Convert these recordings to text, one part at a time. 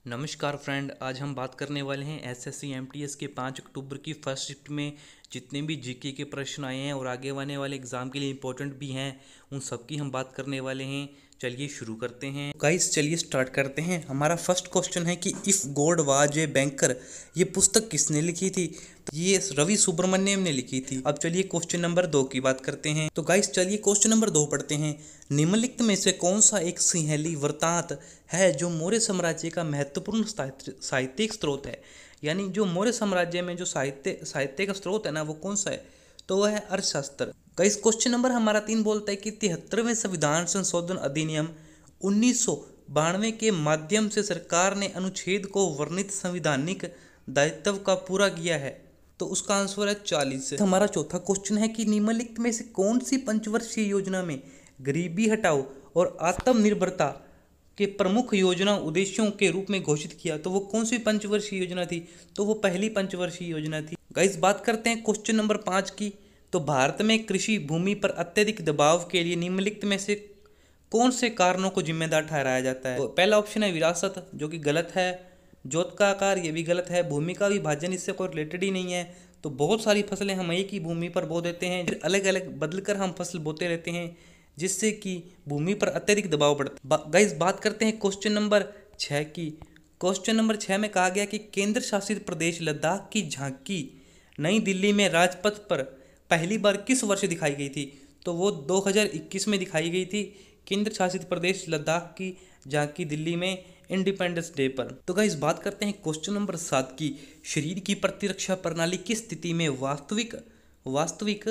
नमस्कार फ्रेंड, आज हम बात करने वाले हैं एसएससी एमटीएस के 5 अक्टूबर की फर्स्ट शिफ्ट में जितने भी जीके के प्रश्न आए हैं और आगे आने वाले एग्ज़ाम के लिए इम्पोर्टेंट भी हैं, उन सब की हम बात करने वाले हैं। चलिए शुरू करते हैं गाइस, चलिए स्टार्ट करते हैं। हमारा फर्स्ट क्वेश्चन है कि if God was a banker, ये पुस्तक किसने लिखी थी? तो ये रवि सुब्रमण्यम ने लिखी थी। अब चलिए क्वेश्चन नंबर 2 की बात करते हैं। तो गाइस चलिए क्वेश्चन नंबर 2 पढ़ते हैं। निम्नलिखित में से कौन सा एक सिंहली वृत्तांत है जो मौर्य साम्राज्य का महत्वपूर्ण साहित्यिक स्रोत है? यानी जो मौर्य साम्राज्य में जो साहित्य का स्रोत है ना, वो कौन सा है? तो वह है अर्थशास्त्र। गाइस क्वेश्चन नंबर हमारा 3 बोलता है कि 73वें संविधान संशोधन अधिनियम 1992 के माध्यम से सरकार ने अनुच्छेद को वर्णित संवैधानिक दायित्व का पूरा किया है। तो उसका आंसर है 40। हमारा चौथा क्वेश्चन है कि निम्नलिखित में से कौन सी पंचवर्षीय योजना में गरीबी हटाओ और आत्मनिर्भरता के प्रमुख योजना उद्देश्यों के रूप में घोषित किया? तो वो कौन सी पंचवर्षीय योजना थी? तो वो पहली पंचवर्षीय योजना थी। गाइस बात करते हैं क्वेश्चन नंबर 5 की। तो भारत में कृषि भूमि पर अत्यधिक दबाव के लिए निम्नलिखित में से कौन से कारणों को जिम्मेदार ठहराया जाता है? तो पहला ऑप्शन है विरासत, जो कि गलत है। जोत का आकार, ये भी गलत है। भूमि का विभाजन, इससे कोई रिलेटेड ही नहीं है। तो बहुत सारी फसलें हम एक ही भूमि पर बो देते हैं, फिर अलग अलग बदलकर हम फसल बोते रहते हैं, जिससे कि भूमि पर अत्यधिक दबाव बढ़ता है। गाइस बात करते हैं क्वेश्चन नंबर 6 की। क्वेश्चन नंबर 6 में कहा गया कि केंद्र शासित प्रदेश लद्दाख की झांकी नई दिल्ली में राजपथ पर पहली बार किस वर्ष दिखाई गई थी? तो वो 2021 में दिखाई गई थी, केंद्र शासित प्रदेश लद्दाख की झांकी दिल्ली में इंडिपेंडेंस डे पर। तो गाइस बात करते हैं क्वेश्चन नंबर 7 की। शरीर की प्रतिरक्षा प्रणाली की स्थिति में वास्तविक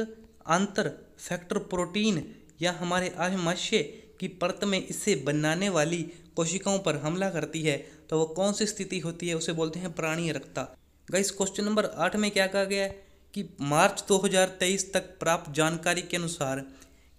आंतर फैक्टर प्रोटीन या हमारे आमाशय की परत में इसे बनाने वाली कोशिकाओं पर हमला करती है, तो वो कौन सी स्थिति होती है? उसे बोलते हैं प्राणीयरकता। गाइस क्वेश्चन नंबर 8 में क्या कहा गया है कि मार्च 2023 तक प्राप्त जानकारी के अनुसार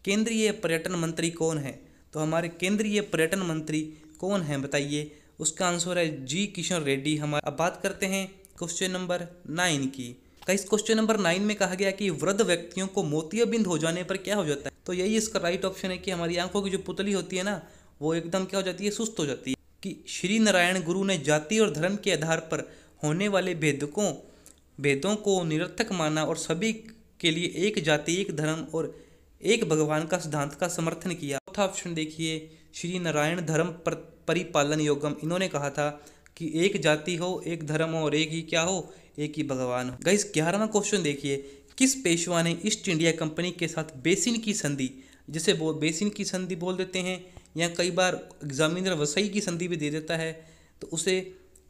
केंद्रीय पर्यटन मंत्री कौन है? तो हमारे केंद्रीय पर्यटन मंत्री कौन है बताइए? उसका आंसर है जी किशन रेड्डी। हम अब बात करते हैं क्वेश्चन नंबर 9 की। इस क्वेश्चन नंबर 9 में कहा गया कि वृद्ध व्यक्तियों को मोतियाबिंद हो जाने पर क्या हो जाता है? तो यही इसका राइट ऑप्शन है कि हमारी आंखों की जो पुतली होती है ना, वो एकदम क्या हो जाती है, सुस्त हो जाती है। कि श्री नारायण गुरु ने जाति और धर्म के आधार पर होने वाले भेदों को निरर्थक माना और सभी के लिए एक जाति, एक धर्म और एक भगवान का सिद्धांत का समर्थन किया। चौथा ऑप्शन देखिए, श्री नारायण धर्म परिपालन योगम। इन्होंने कहा था कि एक जाति हो, एक धर्म हो और एक ही क्या हो, एक ही भगवान हो। गाइस 11वां क्वेश्चन देखिए, किस पेशवा ने ईस्ट इंडिया कंपनी के साथ बेसिन की संधि, जिसे बेसिन की संधि बोल देते हैं, या कई बार एग्जामिनर वसई की संधि भी दे देता है, तो उसे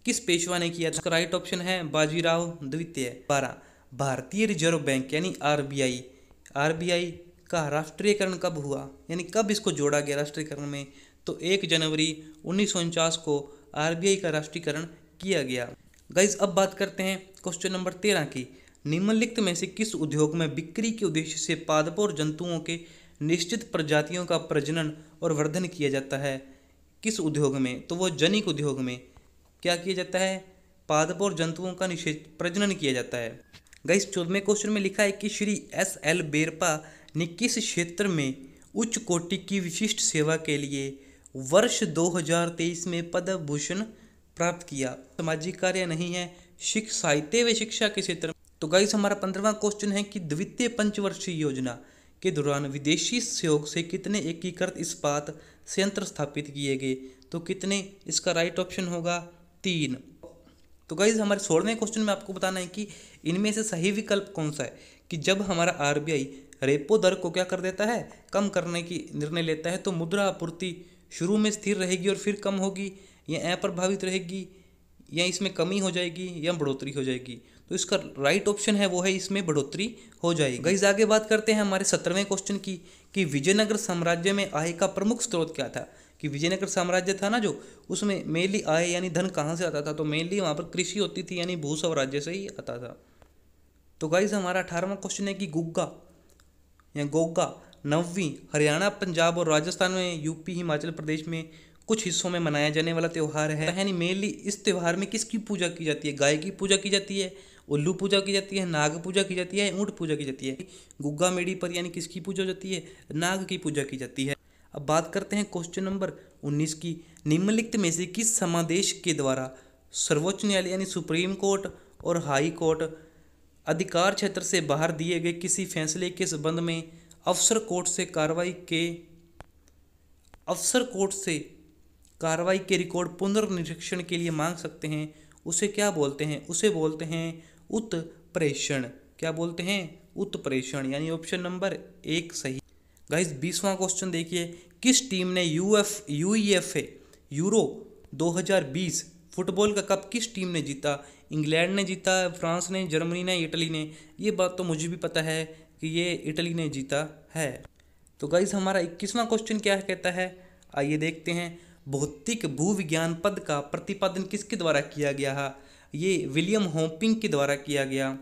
किस पेशवा ने किया? उसका राइट ऑप्शन है बाजीराव द्वितीय। 12, भारतीय रिजर्व बैंक यानी आरबीआई का राष्ट्रीयकरण कब हुआ? यानी कब इसको जोड़ा गया राष्ट्रीयकरण में? तो 1 जनवरी 1949 को आरबीआई का राष्ट्रीयकरण किया गया। गाइज अब बात करते हैं क्वेश्चन नंबर 13 की। निम्नलिखित में से किस उद्योग में बिक्री के उद्देश्य से पादपों और जंतुओं के निश्चित प्रजातियों का प्रजनन और वर्धन किया जाता है? किस उद्योग में? तो वो जनिक उद्योग में क्या किया जाता है? पादपों और जंतुओं का प्रजनन किया जाता है। गाइस 14वें क्वेश्चन में लिखा है कि श्री SL बेरपा ने किस क्षेत्र में उच्च कोटि की विशिष्ट सेवा के लिए वर्ष 2023 में पद्म भूषण प्राप्त किया? सामाजिक कार्य नहीं है, साहित्य व शिक्षा के क्षेत्र में। तो गाइस हमारा 15वां क्वेश्चन है कि द्वितीय पंचवर्षीय योजना के दौरान विदेशी सहयोग से कितने एकीकृत इस्पात संयंत्र स्थापित किए गए? तो कितने? इसका राइट ऑप्शन होगा 3। तो गाइज हमारे 16वें क्वेश्चन में आपको बताना है कि इनमें से सही विकल्प कौन सा है? कि जब हमारा आरबीआई रेपो दर को क्या कर देता है, कम करने की निर्णय लेता है, तो मुद्रा आपूर्ति शुरू में स्थिर रहेगी और फिर कम होगी, या अप्रभावित रहेगी, या इसमें कमी हो जाएगी, या बढ़ोतरी हो जाएगी? तो इसका राइट ऑप्शन है वो है इसमें बढ़ोतरी हो जाएगी। गाइज आगे बात करते हैं हमारे 17वें क्वेश्चन की कि विजयनगर साम्राज्य में आय का प्रमुख स्रोत क्या था? कि विजयनगर साम्राज्य था ना जो, उसमें मेनली आय यानी धन कहाँ से आता था? तो मेनली वहाँ पर कृषि होती थी, यानी भू स्वराज्य से ही आता था। तो गाइज हमारा 18वां क्वेश्चन है कि गुग्गा या गोगा नववीं हरियाणा, पंजाब और राजस्थान में, यूपी, हिमाचल प्रदेश में कुछ हिस्सों में मनाया जाने वाला त्यौहार है। यानी मेनली इस त्यौहार में किसकी पूजा की जाती है? गाय की पूजा की जाती है, उल्लू पूजा की जाती है, नाग पूजा की जाती है, ऊँट पूजा की जाती है। गुग्गा मेड़ी पर यानी किसकी पूजा जाती है? नाग की पूजा की जाती है। अब बात करते हैं क्वेश्चन नंबर 19 की। निम्नलिखित में से किस समादेश के द्वारा सर्वोच्च न्यायालय यानी सुप्रीम कोर्ट और हाई कोर्ट अधिकार क्षेत्र से बाहर दिए गए किसी फैसले के संबंध में अफसर कोर्ट से कार्रवाई के रिकॉर्ड पुनर्निरीक्षण के लिए मांग सकते हैं, उसे क्या बोलते हैं? उसे बोलते हैं उत्प्रेषण। क्या बोलते हैं? उत्प्रेषण, यानी ऑप्शन नंबर 1 सही। गाइस 20वां क्वेश्चन देखिए। किस टीम ने यूईएफए यूरो 2020 फुटबॉल का कप किस टीम ने जीता? इंग्लैंड ने जीता, फ्रांस ने, जर्मनी ने, इटली ने? ये बात तो मुझे भी पता है कि ये इटली ने जीता है। तो गाइस हमारा 21वां क्वेश्चन क्या कहता है, आइए देखते हैं। भौतिक भूविज्ञान पद का प्रतिपादन किसके द्वारा किया गया है? ये विलियम हॉकिंग के द्वारा किया गया।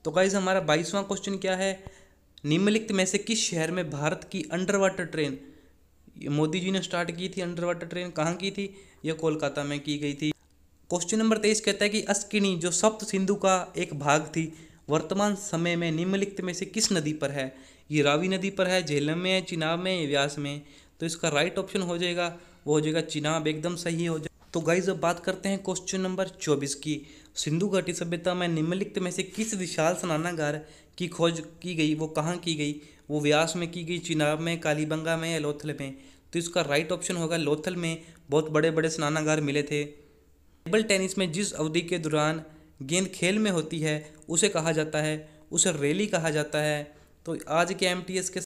तो गाइस हमारा 22वां क्वेश्चन क्या है? निम्नलिखित में से किस शहर में भारत की under water train, Modi ji ने स्टार्ट की थी अंडर वाटर ट्रेन, कहाँ की थी? यह कोलकाता में की गई थी। क्वेश्चन नंबर 23 कहता है कि अस्किनी जो सप्त सिंधु का एक भाग थी, वर्तमान समय में निम्नलिखित में से किस नदी पर है? ये रावी नदी पर है, झेलम में है, चिनाब में, व्यास में? तो इसका राइट ऑप्शन हो जाएगा, वो हो जाएगा चिनाब, एकदम सही हो जाएगा। तो गाइस अब बात करते हैं क्वेश्चन नंबर 24 की। सिंधु घाटी सभ्यता में निम्नलिखित में से किस विशाल स्नानागार की खोज की गई? वो कहाँ की गई? वो व्यास में की गई, चिनाब में, कालीबंगा में या लोथल में? तो इसका राइट ऑप्शन होगा लोथल में। बहुत बड़े बड़े स्नानागार मिले थे। टेबल टेनिस में जिस अवधि के दौरान गेंद खेल में होती है उसे कहा जाता है, उसे रैली कहा जाता है। तो आज के एमटीएस के